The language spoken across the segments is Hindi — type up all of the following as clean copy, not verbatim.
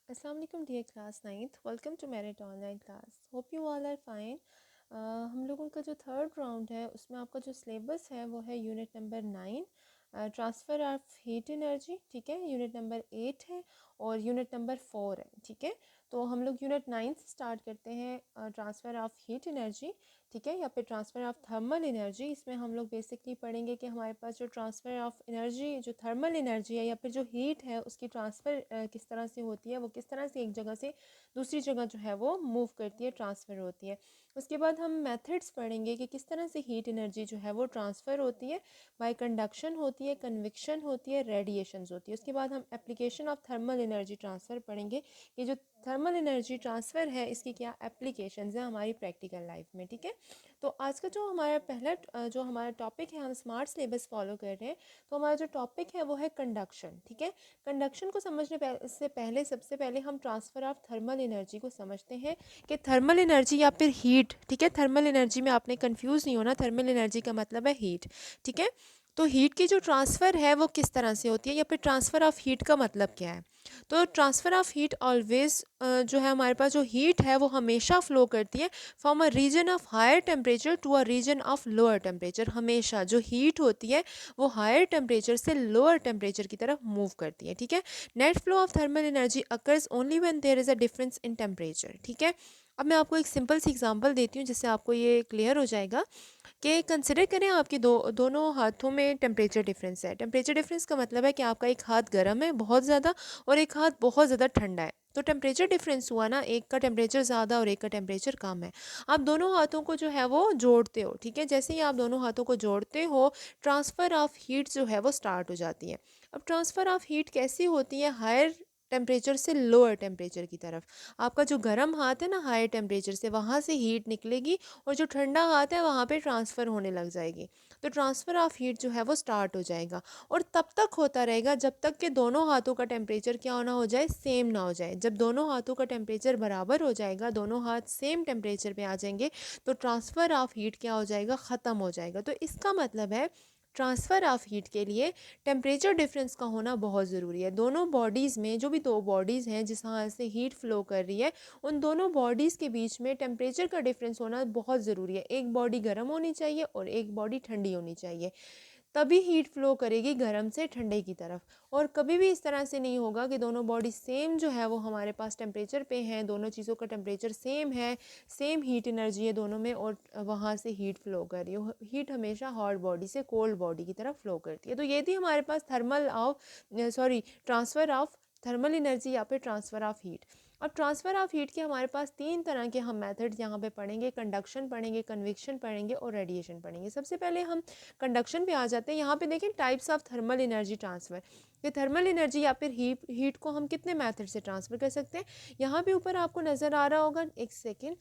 Assalamu alaikum dear class 9th, welcome to Merit online class. Hope you all are fine. हम लोगों का जो थर्ड राउंड है उसमें आपका जो सिलेबस है वो है unit number 9 transfer of heat energy, ठीक है। यूनिट नंबर 8 है और यूनिट नंबर 4 है, ठीक है। तो हम लोग यूनिट 9 से स्टार्ट करते हैं ट्रांसफ़र ऑफ हीट एनर्जी, ठीक है, या फिर ट्रांसफ़र ऑफ थर्मल एनर्जी। इसमें हम लोग बेसिकली पढ़ेंगे कि हमारे पास जो ट्रांसफ़र ऑफ एनर्जी, जो थर्मल एनर्जी है या फिर जो हीट है उसकी ट्रांसफ़र किस तरह से होती है, वो किस तरह से एक जगह से दूसरी जगह जो है वो मूव करती है, ट्रांसफ़र होती है। उसके बाद हम मेथड्स पढ़ेंगे कि किस तरह से हीट एनर्जी जो है वो ट्रांसफ़र होती है, बाय कंडक्शन होती है, कन्विक्शन होती है, रेडिएशंस होती है। उसके बाद हम application of thermal energy transfer पढ़ेंगे कि जो थर्मल एनर्जी ट्रांसफ़र है इसकी क्या एप्लीकेशंस हैं हमारी प्रैक्टिकल लाइफ में, ठीक है। तो आज का जो हमारा जो हमारा टॉपिक है, हम स्मार्ट सिलेबस फॉलो कर रहे हैं, तो हमारा जो टॉपिक है वो है कंडक्शन, ठीक है। कंडक्शन को समझने से पहले सबसे पहले हम ट्रांसफ़र ऑफ थर्मल एनर्जी को समझते हैं कि थर्मल एनर्जी या फिर हीट, ठीक है। थर्मल एनर्जी में आपने कंफ्यूज नहीं होना, थर्मल एनर्जी का मतलब है हीट, ठीक है। तो हीट की जो ट्रांसफ़र है वो किस तरह से होती है या फिर ट्रांसफ़र ऑफ हीट का मतलब क्या है। तो ट्रांसफ़र ऑफ हीट ऑलवेज जो है हमारे पास जो हीट है वो हमेशा फ़्लो करती है from a region of higher temperature to a region of lower temperature. हमेशा जो हीट होती है वो हायर टेम्परेचर से लोअर टेम्परेचर की तरफ मूव करती है, ठीक है। Net flow of thermal energy occurs only when there is a difference in temperature, ठीक है। अब मैं आपको एक सिंपल सी एग्जांपल देती हूँ जिससे आपको ये क्लियर हो जाएगा कि कंसिडर करें आपके दोनों हाथों में टेम्परेचर डिफरेंस है। टेम्परेचर डिफरेंस का मतलब है कि आपका एक हाथ गर्म है बहुत ज़्यादा और एक हाथ बहुत ज़्यादा ठंडा है। तो टेम्परेचर डिफरेंस हुआ ना, एक का टेम्परेचर ज़्यादा और एक का टेम्परेचर कम है। आप दोनों हाथों को जो है वो जोड़ते हो, ठीक है। जैसे ही आप दोनों हाथों को जोड़ते हो, ट्रांसफ़र ऑफ हीट जो है वो स्टार्ट हो जाती है। अब ट्रांसफ़र ऑफ हीट कैसी होती है, हायर टेम्परेचर से लोअर टेम्परेचर की तरफ। आपका जो गर्म हाथ है ना, हायर टेम्परेचर से वहाँ से हीट निकलेगी और जो ठंडा हाथ है वहाँ पे ट्रांसफ़र होने लग जाएगी। तो ट्रांसफ़र ऑफ हीट जो है वो स्टार्ट हो जाएगा और तब तक होता रहेगा जब तक कि दोनों हाथों का टेम्परेचर क्या होना हो जाए, सेम ना हो जाए। जब दोनों हाथों का टेम्परेचर बराबर हो जाएगा, दोनों हाथ सेम टेम्परेचर पे आ जाएंगे, तो ट्रांसफ़र ऑफ हीट क्या हो जाएगा, ख़त्म हो जाएगा। तो इसका मतलब है ट्रांसफ़र ऑफ हीट के लिए टेम्परेचर डिफरेंस का होना बहुत ज़रूरी है। दोनों बॉडीज़ में, जो भी दो बॉडीज़ हैं जिस हाथ से हीट फ़्लो कर रही है, उन दोनों बॉडीज़ के बीच में टेम्परेचर का डिफरेंस होना बहुत ज़रूरी है। एक बॉडी गर्म होनी चाहिए और एक बॉडी ठंडी होनी चाहिए, तभी हीट फ्लो करेगी गर्म से ठंडे की तरफ। और कभी भी इस तरह से नहीं होगा कि दोनों बॉडी सेम जो है वो हमारे पास टेम्परेचर पे हैं, दोनों चीज़ों का टेम्परेचर सेम है, सेम हीट एनर्जी है दोनों में और वहाँ से हीट फ्लो कर रही हो। हीट हमेशा हॉट बॉडी से कोल्ड बॉडी की तरफ फ्लो करती है। तो ये थी हमारे पास ट्रांसफ़र ऑफ थर्मल एनर्जी या फिर ट्रांसफ़र ऑफ हीट। अब ट्रांसफ़र ऑफ हीट के हमारे पास तीन तरह के हम मेथड्स यहाँ पे पढ़ेंगे, कंडक्शन पढ़ेंगे, कन्विक्शन पढ़ेंगे और रेडिएशन पढ़ेंगे। सबसे पहले हम कंडक्शन पे आ जाते हैं। यहाँ पे देखें types of thermal energy transfer, कि थर्मल एनर्जी या फिर हीट को हम कितने मेथड से ट्रांसफ़र कर सकते हैं। यहाँ पे ऊपर आपको नज़र आ रहा होगा, एक सेकेंड,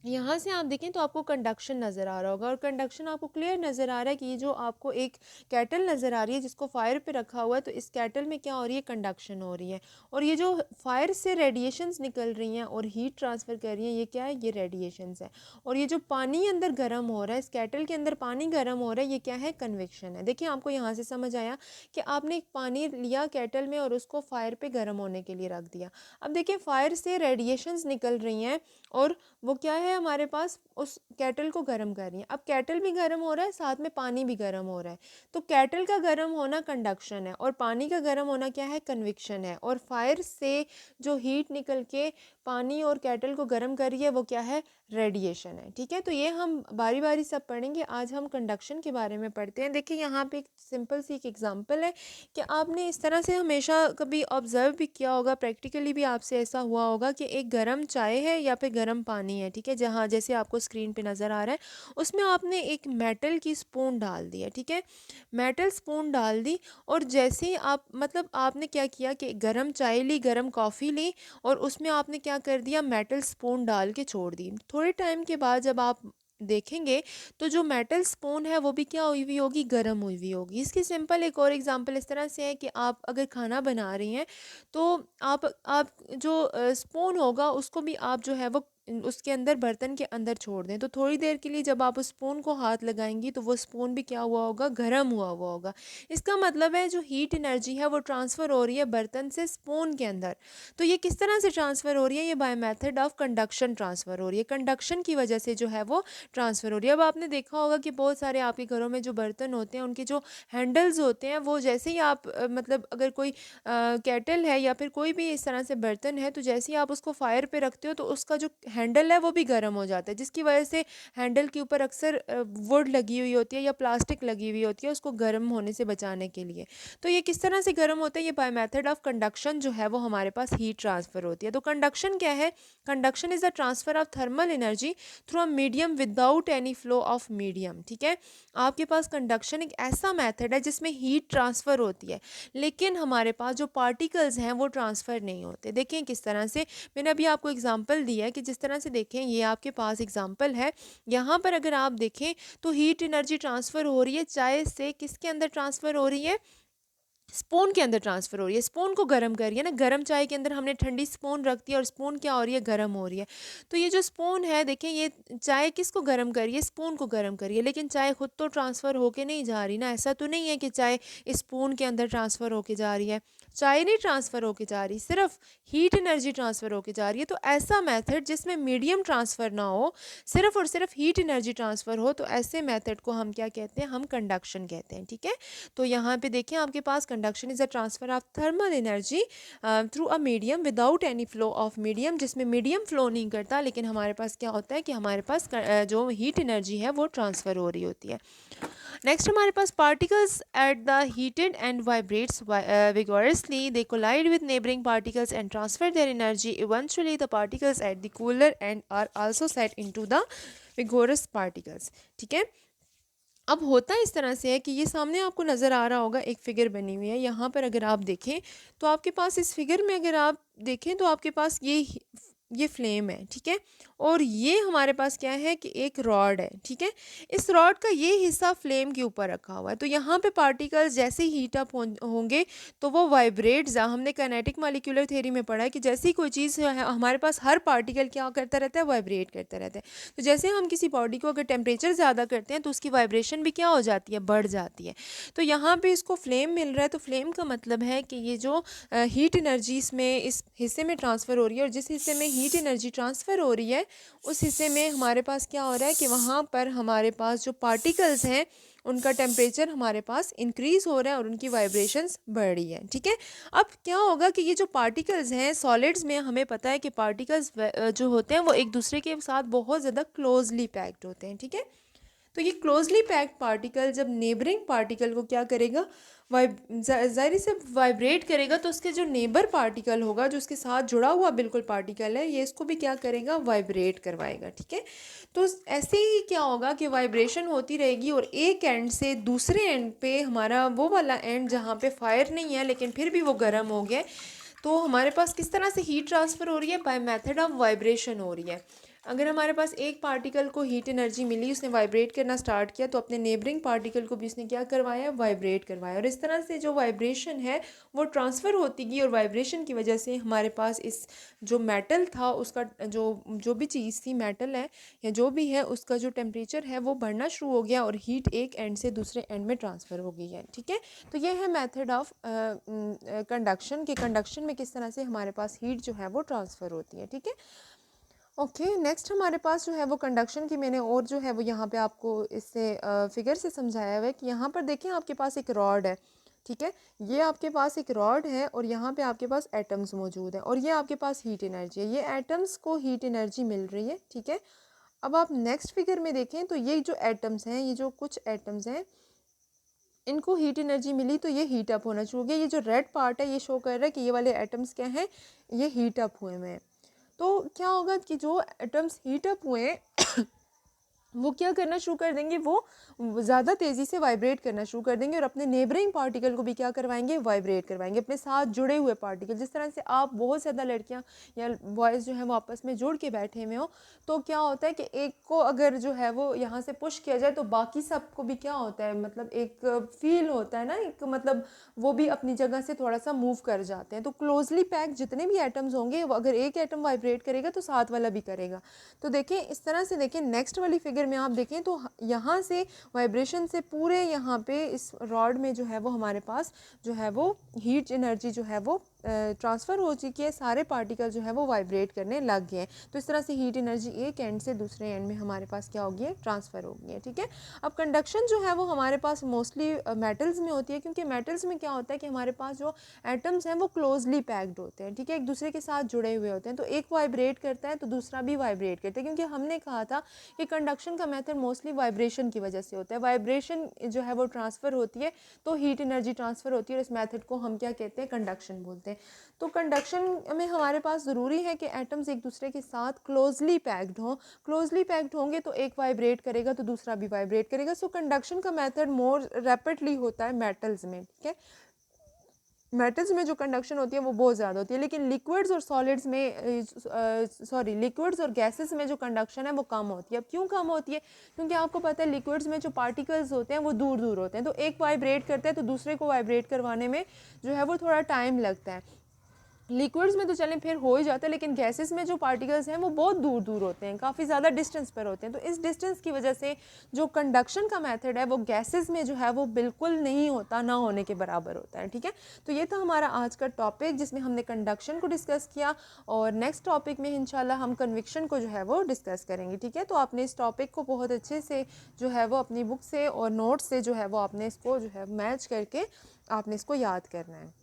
यहाँ से आप देखें तो आपको कंडक्शन नज़र आ रहा होगा और कंडक्शन आपको क्लियर नज़र आ रहा है कि ये जो आपको एक कैटल नज़र आ रही है जिसको फायर पे रखा हुआ है, तो इस कैटल में क्या हो रही है, कंडक्शन हो रही है। और ये जो फायर से रेडिएशंस निकल रही हैं और हीट ट्रांसफ़र कर रही हैं, ये क्या है, ये रेडिएशंस है। और ये जो पानी अंदर गर्म हो रहा है, इस कैटल के अंदर पानी गर्म हो रहा है, ये क्या है, कन्वेक्शन है। देखिए आपको यहाँ से समझ आया कि आपने एक पानी लिया कैटल में और उसको फायर पे गर्म होने के लिए रख दिया। अब देखिए फायर से रेडिएशंस निकल रही हैं और वो क्या है, हमारे पास उस कैटल को गर्म कर रही है। अब कैटल भी गर्म हो रहा है, साथ में पानी भी गर्म हो रहा है। तो कैटल का गर्म होना कंडक्शन है और पानी का गर्म होना क्या है, कन्विक्शन है। और फायर से जो हीट निकल के पानी और कैटल को गर्म कर रही है वो क्या है, रेडिएशन है, ठीक है। तो ये हम बारी बारी सब पढ़ेंगे। आज हम कंडक्शन के बारे में पढ़ते हैं। देखिए यहाँ पे एक सिंपल सी एक एग्जांपल है कि आपने इस तरह से हमेशा कभी ऑब्जर्व भी किया होगा, प्रैक्टिकली भी आपसे ऐसा हुआ होगा कि एक गर्म चाय है या फिर गर्म पानी है, ठीक है, जहाँ जैसे आपको स्क्रीन पे नज़र आ रहा है, उसमें आपने एक मेटल की स्पून डाल दी है, ठीक है। मेटल स्पून डाल दी और जैसे ही आप मतलब आपने क्या किया कि गर्म चाय ली, गर्म कॉफ़ी ली और उसमें आपने क्या कर दिया, मेटल स्पून डाल के छोड़ दी। थोड़े टाइम के बाद जब आप देखेंगे तो जो मेटल स्पून है वो भी क्या हुई हुई होगी, गर्म हुई हुई होगी। इसकी सिंपल एक और एग्जांपल इस तरह से है कि आप अगर खाना बना रही हैं तो आप जो स्पून होगा उसको भी आप जो है वो उसके अंदर बर्तन के अंदर छोड़ दें, तो थोड़ी देर के लिए जब आप उस स्पून को हाथ लगाएंगी तो वो स्पून भी क्या हुआ होगा, गर्म हुआ हुआ होगा। इसका मतलब है जो हीट एनर्जी है वो ट्रांसफ़र हो रही है बर्तन से स्पून के अंदर। तो ये किस तरह से ट्रांसफ़र हो रही है, ये by method of conduction transfer हो रही है, कंडक्शन की वजह से जो है वो ट्रांसफ़र हो रही है। अब आपने देखा होगा कि बहुत सारे आपके घरों में जो बर्तन होते हैं उनके जो हैंडल्स होते हैं वो जैसे ही आप मतलब अगर कोई केटल है या फिर कोई भी इस तरह से बर्तन है, तो जैसे ही आप उसको फायर पे रखते हो तो उसका जो हैंडल है वो भी गर्म हो जाता है, जिसकी वजह से हैंडल के ऊपर अक्सर वुड लगी हुई होती है या प्लास्टिक लगी हुई होती है उसको गर्म होने से बचाने के लिए। तो ये किस तरह से गर्म होता है, ये बाय मेथड ऑफ कंडक्शन जो है वो हमारे पास हीट ट्रांसफ़र होती है। तो कंडक्शन क्या है, conduction is the transfer of thermal energy through a medium without any flow of medium. ठीक है, आपके पास कंडक्शन एक ऐसा मेथड है जिसमें हीट ट्रांसफ़र होती है, लेकिन हमारे पास जो पार्टिकल्स हैं वो ट्रांसफ़र नहीं होते। देखें किस तरह से, मैंने अभी आपको एग्जांपल दिया है कि जिस तरह से देखें ये आपके पास एग्जांपल है, यहाँ पर अगर आप देखें तो हीट एनर्जी ट्रांसफ़र हो रही है चाय से, किसके अंदर ट्रांसफ़र हो रही है, स्पून के अंदर ट्रांसफ़र हो रही है। स्पून को गर्म कर रही है ना, गर्म चाय के अंदर हमने ठंडी स्पून रख दी और स्पून क्या हो रही है, गर्म हो रही है। तो ये जो स्पून है देखें, ये चाय किसको गर्म कर रही है, स्पून को गर्म कर रही है, लेकिन चाय खुद तो ट्रांसफ़र होके नहीं जा रही ना। ऐसा तो नहीं है कि चाय स्पून के अंदर ट्रांसफ़र होके जा रही है, चाय नहीं ट्रांसफ़र होके जा रही, सिर्फ हीट एनर्जी ट्रांसफ़र होके जा रही है। तो ऐसा मेथड जिसमें मीडियम ट्रांसफ़र ना हो, सिर्फ और सिर्फ हीट एनर्जी ट्रांसफ़र हो, तो ऐसे मेथड को हम क्या कहते हैं, हम कंडक्शन कहते हैं। ठीक है, तो यहाँ पे देखें आपके पास conduction is a transfer of thermal energy through a medium without any flow of medium, जिसमें मीडियम फ्लो नहीं करता, लेकिन हमारे पास क्या होता है कि हमारे पास जो हीट एनर्जी है वो ट्रांसफ़र हो रही होती है। नेक्स्ट हमारे पास particles at the heated end vibrates vigorously, they collide with neighboring particles and transfer their energy. Eventually the particles at the cooler end are also set into the vigorous particles. ठीक है, अब होता इस तरह से है कि ये सामने आपको नज़र आ रहा होगा, एक फिगर बनी हुई है यहाँ पर, अगर आप देखें तो आपके पास इस फिगर में अगर आप देखें तो आपके पास ये फ्लेम है। ठीक है, और ये हमारे पास क्या है कि एक रॉड है। ठीक है, इस रॉड का ये हिस्सा फ्लेम के ऊपर रखा हुआ है, तो यहाँ पे पार्टिकल्स जैसे ही हीट अप होंगे तो वो वाइब्रेट्स, हमने काइनेटिक मॉलिक्यूलर थ्योरी में पढ़ा है कि जैसे ही कोई चीज़ है हमारे पास, हर पार्टिकल क्या करता रहता है, वाइब्रेट करता रहता है। तो जैसे हम किसी बॉडी को अगर टेम्परेचर ज़्यादा करते हैं तो उसकी वाइब्रेशन भी क्या हो जाती है, बढ़ जाती है। तो यहाँ पे इसको फ्लेम मिल रहा है, तो फ्लेम का मतलब है कि ये जो हीट एनर्जी इसमें इस हिस्से में ट्रांसफ़र हो रही है, और जिस हिस्से में हीट एनर्जी ट्रांसफ़र हो रही है उस हिस्से में हमारे पास क्या हो रहा है कि वहाँ पर हमारे पास जो पार्टिकल्स हैं उनका टेम्परेचर हमारे पास इंक्रीज़ हो रहा है और उनकी वाइब्रेशंस बढ़ रही है। ठीक है, अब क्या होगा कि ये जो पार्टिकल्स हैं सॉलिड्स में, हमें पता है कि पार्टिकल्स जो होते हैं वो एक दूसरे के साथ बहुत ज़्यादा क्लोजली पैक्ड होते हैं। ठीक है, तो ये क्लोजली पैक्ड पार्टिकल जब नेबरिंग पार्टिकल को क्या करेगा, जाहिर से वाइब्रेट करेगा, तो उसके जो नेबर पार्टिकल होगा, जो उसके साथ जुड़ा हुआ बिल्कुल पार्टिकल है, ये इसको भी क्या करेगा, वाइब्रेट करवाएगा। ठीक है, तो ऐसे ही क्या होगा कि वाइब्रेशन होती रहेगी, और एक एंड से दूसरे एंड पे हमारा वो वाला एंड जहाँ पे फायर नहीं है लेकिन फिर भी वो गर्म हो गया, तो हमारे पास किस तरह से हीट ट्रांसफ़र हो रही है, बाय मेथड ऑफ वाइब्रेशन हो रही है। अगर हमारे पास एक पार्टिकल को हीट एनर्जी मिली, उसने वाइब्रेट करना स्टार्ट किया, तो अपने नेबरिंग पार्टिकल को भी उसने क्या करवाया, वाइब्रेट करवाया, और इस तरह से जो वाइब्रेशन है वो ट्रांसफ़र होती गई, और वाइब्रेशन की वजह से हमारे पास इस जो मेटल था उसका जो जो भी चीज़ थी, मेटल है या जो भी है, उसका जो टेम्परेचर है वो बढ़ना शुरू हो गया, और हीट एक एंड से दूसरे एंड में ट्रांसफ़र हो गई है। ठीक है, तो ये है मेथड ऑफ कंडक्शन, के कंडक्शन में किस तरह से हमारे पास हीट जो है वो ट्रांसफ़र होती है। ठीक है, ओके, नेक्स्ट हमारे पास जो है वो कंडक्शन की मैंने और जो है वो यहाँ पे आपको इससे फिगर से समझाया हुआ है कि यहाँ पर देखें आपके पास एक रॉड है। ठीक है, ये आपके पास एक रॉड है और यहाँ पे आपके पास एटम्स मौजूद हैं, और ये आपके पास हीट एनर्जी है, ये एटम्स को हीट एनर्जी मिल रही है। ठीक है, अब आप नेक्स्ट फिगर में देखें तो ये जो एटम्स हैं, ये जो कुछ एटम्स हैं, इनको हीट एनर्जी मिली तो ये हीट अप होना शुरू हो गया। ये जो रेड पार्ट है ये शो कर रहा है कि ये वाले एटम्स क्या हैं, ये हीट अप हुए हैं। तो क्या होगा कि जो एटम्स हीट अप हुए हैं वो क्या करना शुरू कर देंगे, वो ज़्यादा तेज़ी से वाइब्रेट करना शुरू कर देंगे और अपने नेबरिंग पार्टिकल को भी क्या करवाएंगे, वाइब्रेट करवाएंगे, अपने साथ जुड़े हुए पार्टिकल। जिस तरह से आप बहुत ज़्यादा लड़कियां या बॉयज़ जो है वो आपस में जुड़ के बैठे हुए हो, तो क्या होता है कि एक को अगर जो है वो यहाँ से पुश किया जाए तो बाकी सबको भी क्या होता है, मतलब एक फील होता है ना, एक मतलब वो भी अपनी जगह से थोड़ा सा मूव कर जाते हैं। तो क्लोजली पैक जितने भी एटम्स होंगे, अगर एक एटम वाइब्रेट करेगा तो साथ वाला भी करेगा। तो देखें इस तरह से, देखें नेक्स्ट वाली फिगर में आप देखें तो यहाँ से वाइब्रेशन से पूरे यहाँ पे इस रॉड में जो है वो हमारे पास जो है वो हीट एनर्जी जो है वो ट्रांसफ़र हो चुकी है, सारे पार्टिकल जो है वो वाइब्रेट करने लग गए हैं। तो इस तरह से हीट एनर्जी एक एंड से दूसरे एंड में हमारे पास क्या होगी है, ट्रांसफ़र होगी है। ठीक है, अब कंडक्शन जो है वो हमारे पास मोस्टली मेटल्स में होती है, क्योंकि मेटल्स में क्या होता है कि हमारे पास जो एटम्स हैं वो क्लोजली पैक्ड होते हैं। ठीक है, एक दूसरे के साथ जुड़े हुए होते हैं, तो एक वाइब्रेट करता है तो दूसरा भी वाइब्रेट करता है, क्योंकि हमने कहा था कि कंडक्शन का मेथड मोस्टली वाइब्रेशन की वजह से होता है। वाइब्रेशन जो है वो ट्रांसफ़र होती है तो हीट एनर्जी ट्रांसफ़र होती है, और इस मेथड को हम क्या कहते हैं, कंडक्शन बोलते हैं। तो कंडक्शन में हमारे पास ज़रूरी है कि एटम्स एक दूसरे के साथ क्लोजली पैक्ड हों। क्लोजली पैक्ड होंगे तो एक वाइब्रेट करेगा तो दूसरा भी वाइब्रेट करेगा। सो कंडक्शन का मेथड मोर रैपिडली होता है मेटल्स में। ठीक है, मेटल्स में जो कंडक्शन होती है वो बहुत ज़्यादा होती है, लेकिन लिक्विड्स और सॉलिड्स में लिक्विड्स और गैसेस में जो कंडक्शन है वो कम होती है। अब क्यों कम होती है, क्योंकि आपको पता है लिक्विड्स में जो पार्टिकल्स होते हैं वो दूर दूर होते हैं, तो एक वाइब्रेट करता है तो दूसरे को वाइब्रेट करवाने में जो है वो थोड़ा टाइम लगता है। लिक्विड्स में तो चलें फिर हो ही जाता है, लेकिन गैसेस में जो पार्टिकल्स हैं वो बहुत दूर दूर होते हैं, काफ़ी ज़्यादा डिस्टेंस पर होते हैं। तो इस डिस्टेंस की वजह से जो कंडक्शन का मेथड है वो गैसेस में जो है वो बिल्कुल नहीं होता, ना होने के बराबर होता है। ठीक है, तो ये था हमारा आज का टॉपिक जिसमें हमने कंडक्शन को डिस्कस किया, और नेक्स्ट टॉपिक में इंशाल्लाह हम कन्विक्शन को जो है वो डिस्कस करेंगे। ठीक है, तो आपने इस टॉपिक को बहुत अच्छे से जो है वो अपनी बुक से और नोट्स से जो है वो आपने इसको जो है मैच करके आपने इसको याद करना है।